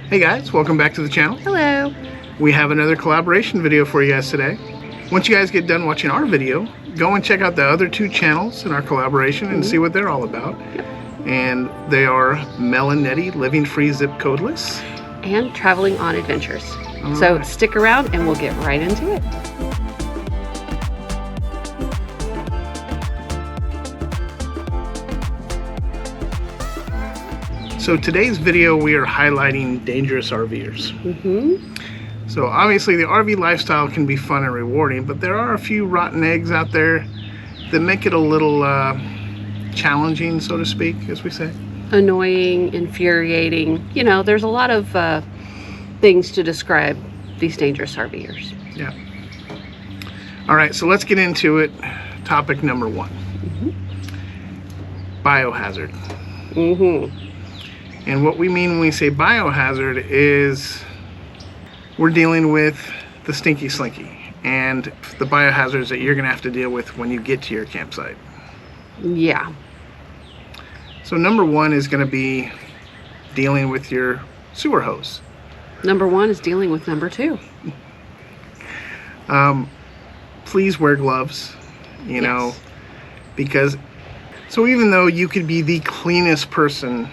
Hey guys, welcome back to the channel. Hello. We have another collaboration video for you guys today. Once you guys get done watching our video, go and check out the other two channels in our collaboration and see what they're all about. Yep. And they are MelNetteLivingFreeZipcodeless And traveling on adventures. All So right. stick around and we'll get right into it. So today's video we are highlighting Dangerous RVers. So obviously the RV lifestyle can be fun and rewarding, but there are a few rotten eggs out there that make it a little challenging, so to speak, as we say. Annoying, infuriating. You know, there's a lot of things to describe these dangerous RVers. Yeah. All right, so let's get into it. Topic number one. Biohazard. And what we mean when we say biohazard is we're dealing with the stinky slinky and the biohazards that you're gonna have to deal with when you get to your campsite. Yeah. So number one is gonna be dealing with your sewer hose. Number one is dealing with number two. Please wear gloves, you know, because so even though you could be the cleanest person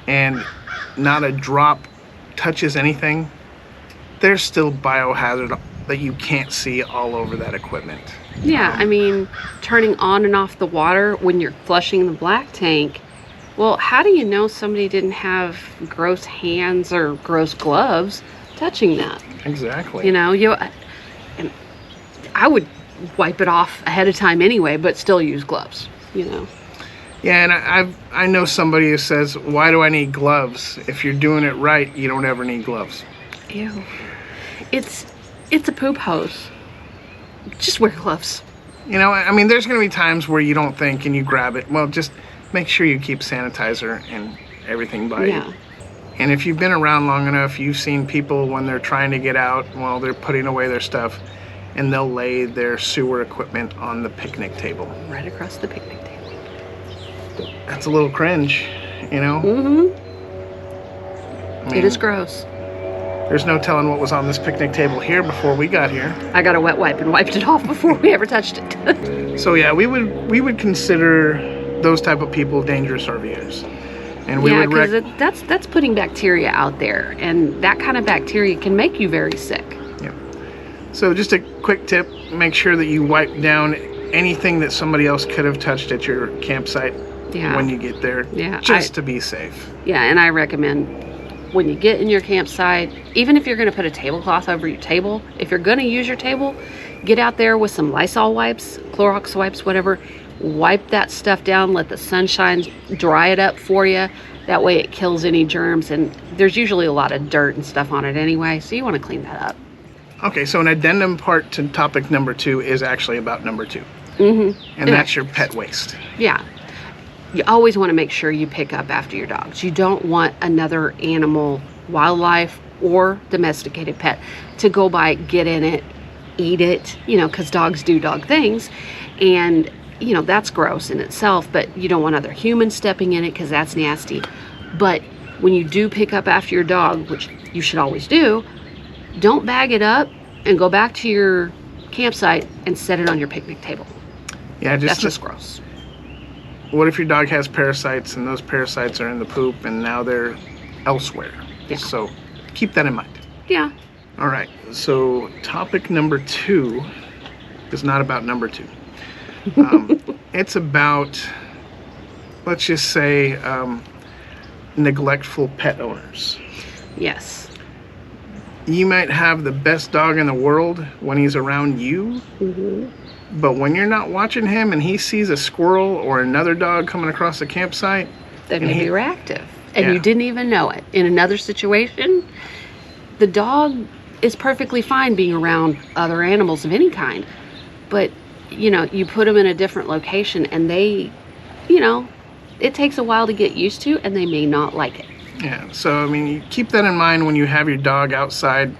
and not a drop touches anything, there's still biohazard that you can't see all over that equipment. Yeah, I mean, turning on and off the water when you're flushing the black tank. Well, how do you know somebody didn't have gross hands or gross gloves touching that? Exactly. You know, and I would wipe it off ahead of time anyway, but still use gloves, you know. Yeah, and I know somebody who says, why do I need gloves? If you're doing it right, you don't ever need gloves. Ew. It's a poop hose. Just wear gloves. You know, I mean, there's going to be times where you don't think and you grab it. Well, just make sure you keep sanitizer and everything by you. And if you've been around long enough, you've seen people when they're trying to get out, while they're putting away their stuff, and they'll lay their sewer equipment on the picnic table. Right across the picnic table. That's a little cringe, you know? I mean, It is gross. There's no telling what was on this picnic table here before we got here. I got a wet wipe and wiped it off before we ever touched it. So yeah, we would consider those type of people dangerous RVers. And we would because that's putting bacteria out there, and that kind of bacteria can make you very sick. Yeah. So just a quick tip, make sure that you wipe down anything that somebody else could have touched at your campsite when you get there, just to be safe. Yeah, and I recommend when you get in your campsite, even if you're going to put a tablecloth over your table, if you're going to use your table, get out there with some Lysol wipes, Clorox wipes, whatever. Wipe that stuff down, let the sunshine dry it up for you. That way it kills any germs, and there's usually a lot of dirt and stuff on it anyway, so you want to clean that up. Okay, so an addendum part to topic number two is actually about number two. And that's your pet waste. Yeah. You always want to make sure you pick up after your dogs. You don't want another animal, wildlife, or domesticated pet to go by, get in it, eat it, you know, because dogs do dog things. And, you know, that's gross in itself, but you don't want other humans stepping in it because that's nasty. But when you do pick up after your dog, which you should always do, don't bag it up and go back to your campsite and set it on your picnic table. Yeah, that's just gross. What if your dog has parasites and those parasites are in the poop and now they're elsewhere? Yeah. So keep that in mind. Yeah. All right, so topic number two is not about number two. It's about, let's just say, neglectful pet owners. Yes. You might have the best dog in the world when he's around you, but when you're not watching him and he sees a squirrel or another dog coming across the campsite, they may be reactive, and you didn't even know it. In another situation, the dog is perfectly fine being around other animals of any kind, but you know, you put them in a different location and they, you know, it takes a while to get used to, and they may not like it. Yeah, so I mean, you keep that in mind when you have your dog outside.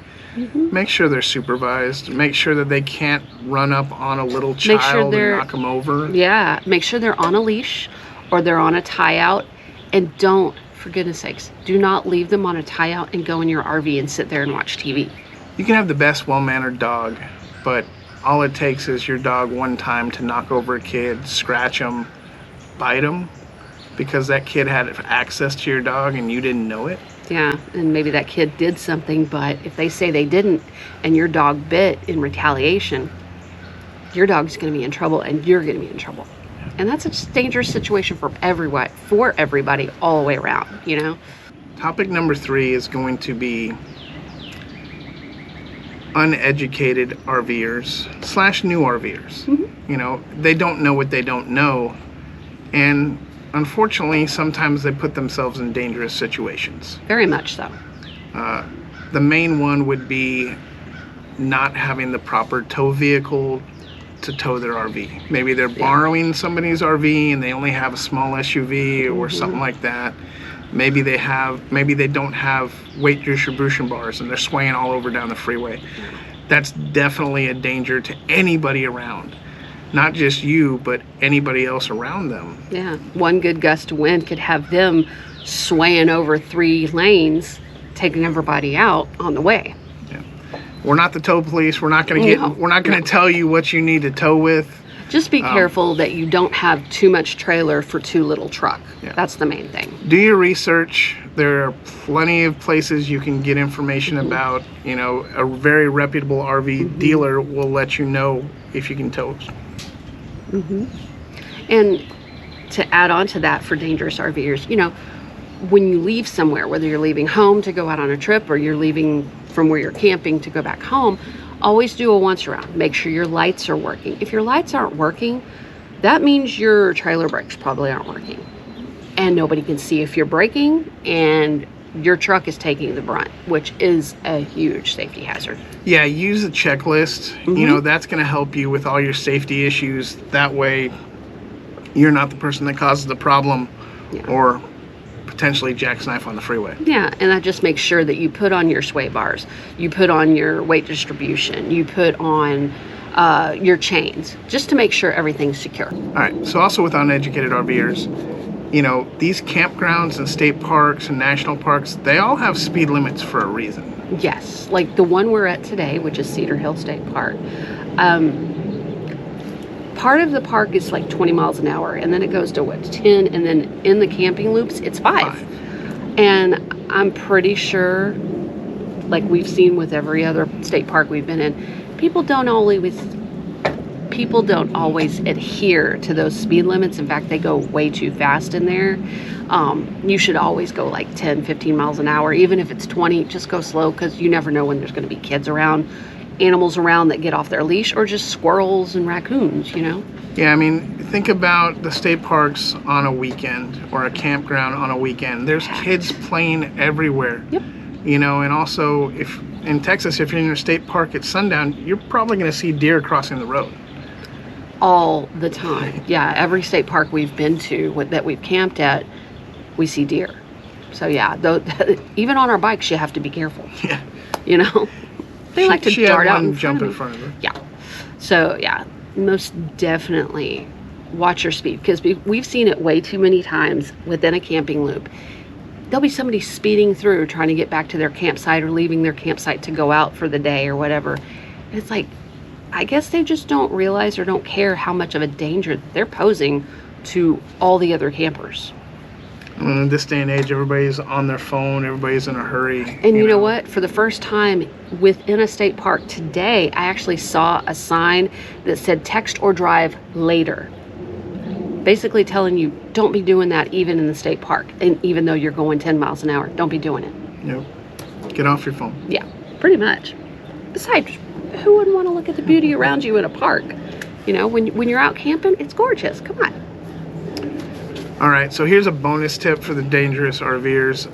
Make sure they're supervised. Make sure that they can't run up on a little child and knock them over. Yeah, make sure they're on a leash or they're on a tie out, and don't for goodness sakes, do not leave them on a tie out and go in your RV and sit there and watch TV. You can have the best well-mannered dog, but all it takes is your dog one time to knock over a kid, scratch them, bite them, because that kid had access to your dog and you didn't know it. Yeah, and maybe that kid did something, but if they say they didn't and your dog bit in retaliation, your dog's going to be in trouble and you're going to be in trouble. And that's a dangerous situation for everybody all the way around, you know? Topic number 3 is going to be uneducated RVers / new RVers. Mm-hmm. You know, they don't know what they don't know. And unfortunately, sometimes they put themselves in dangerous situations. Very much so. The main one would be not having the proper tow vehicle to tow their RV. Maybe they're borrowing somebody's RV and they only have a small SUV or something like that. Maybe they don't have weight distribution bars and they're swaying all over down the freeway. That's definitely a danger to anybody around. Not just you, but anybody else around them. Yeah, one good gust of wind could have them swaying over 3 lanes, taking everybody out on the way. Yeah. We're not the tow police. We're not going to tell you what you need to tow with. Just be careful that you don't have too much trailer for too little truck. Yeah. That's the main thing. Do your research. There are plenty of places you can get information about. You know, a very reputable RV dealer will let you know if you can tow. And to add on to that for dangerous RVers, you know, when you leave somewhere, whether you're leaving home to go out on a trip or you're leaving from where you're camping to go back home, always do a once around. Make sure your lights are working. If your lights aren't working, that means your trailer brakes probably aren't working. And nobody can see if you're braking, and your truck is taking the brunt, which is a huge safety hazard. Yeah, use a checklist. You know, that's going to help you with all your safety issues. That way, you're not the person that causes the problem or potentially jackknife on the freeway. Yeah, and that just makes sure that you put on your sway bars, you put on your weight distribution, you put on your chains, just to make sure everything's secure. All right, so also with uneducated RVers, you know, these campgrounds and state parks and national parks, they all have speed limits for a reason. Yes, like the one we're at today, which is Cedar Hill State Park. Part of the park is like 20 miles an hour, and then it goes to 10, and then in the camping loops, it's 5. And I'm pretty sure, like we've seen with every other state park we've been in, people don't always adhere to those speed limits. In fact, they go way too fast in there. You should always go like 10, 15 miles an hour. Even if it's 20, just go slow, because you never know when there's going to be kids around, animals around that get off their leash, or just squirrels and raccoons, you know? Yeah, I mean, think about the state parks on a weekend or a campground on a weekend. There's kids playing everywhere. Yep. You know, and also if in Texas, if you're in a state park at sundown, you're probably going to see deer crossing the road. All the time. Yeah, every state park we've been to that we've camped at, we see deer. So yeah, even on our bikes, you have to be careful. Yeah. You know? They like to dart out and jump in front of her. Yeah. So yeah, most definitely watch your speed, because we've seen it way too many times within a camping loop. There'll be somebody speeding through trying to get back to their campsite or leaving their campsite to go out for the day or whatever. And it's like, I guess they just don't realize or don't care how much of a danger that they're posing to all the other campers. In this day and age, everybody's on their phone, everybody's in a hurry. And you know what? For the first time within a state park today, I actually saw a sign that said text or drive later. Basically telling you, don't be doing that even in the state park. And even though you're going 10 miles an hour, don't be doing it. Yep. Get off your phone. Yeah, pretty much. Besides, who wouldn't want to look at the beauty around you in a park? You know, when you're out camping, it's gorgeous. Come on. All right, so here's a bonus tip for the dangerous RVers.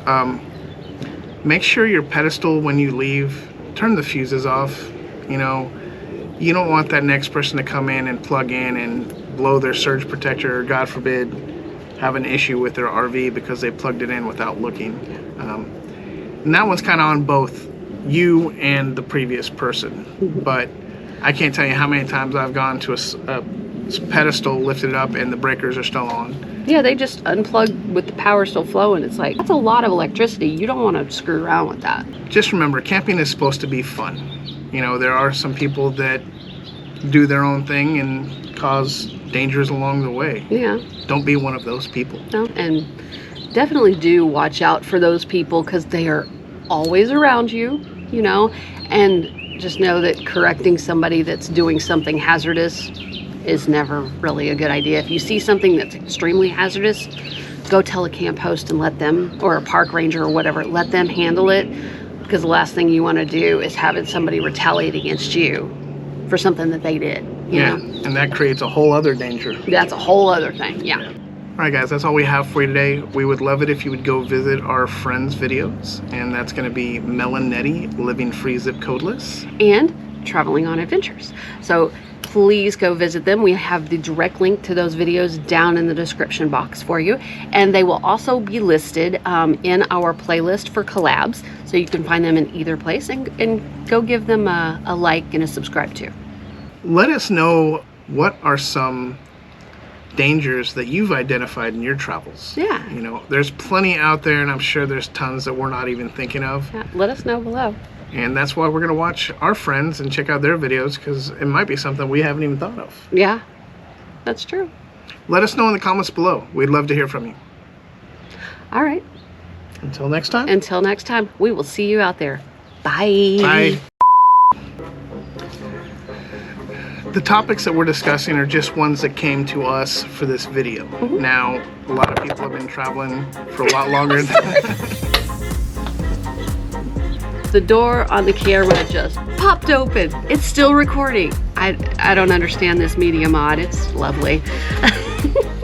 Make sure your pedestal, when you leave, turn the fuses off. You know, you don't want that next person to come in and plug in and blow their surge protector, or God forbid, have an issue with their RV because they plugged it in without looking. And that one's kind of on both you and the previous person. But I can't tell you how many times I've gone to a pedestal, lifted it up, and the breakers are still on. Yeah, they just unplug with the power still flowing. It's like, that's a lot of electricity. You don't want to screw around with that. Just remember, camping is supposed to be fun. You know, there are some people that do their own thing and cause dangers along the way. Yeah. Don't be one of those people. No, and definitely do watch out for those people, because they are always around you, you know, and just know that correcting somebody that's doing something hazardous is never really a good idea. If you see something that's extremely hazardous, go tell a camp host and let them, or a park ranger or whatever, let them handle it, because the last thing you want to do is having somebody retaliate against you for something that they did, you know? And that creates a whole other danger. That's a whole other thing, yeah. All right, guys, that's all we have for you today. We would love it if you would go visit our friends' videos, and that's going to be MelNetteLivingFreeZipcodeless And Traveling on Adventures. So please go visit them. We have the direct link to those videos down in the description box for you, and they will also be listed in our playlist for collabs, so you can find them in either place, and go give them a like and a subscribe too. Let us know what are some dangers that you've identified in your travels. Yeah. You know, there's plenty out there, and I'm sure there's tons that we're not even thinking of. Yeah, let us know below. And that's why we're going to watch our friends and check out their videos, because it might be something we haven't even thought of. Yeah, that's true. Let us know in the comments below. We'd love to hear from you. All right. Until next time. Until next time, we will see you out there. Bye. Bye. The topics that we're discussing are just ones that came to us for this video. Now, a lot of people have been traveling for a lot longer than The door on the camera just popped open. It's still recording. I don't understand this media mod. It's lovely.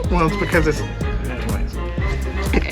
Well, it's because it's... Anyways. Okay.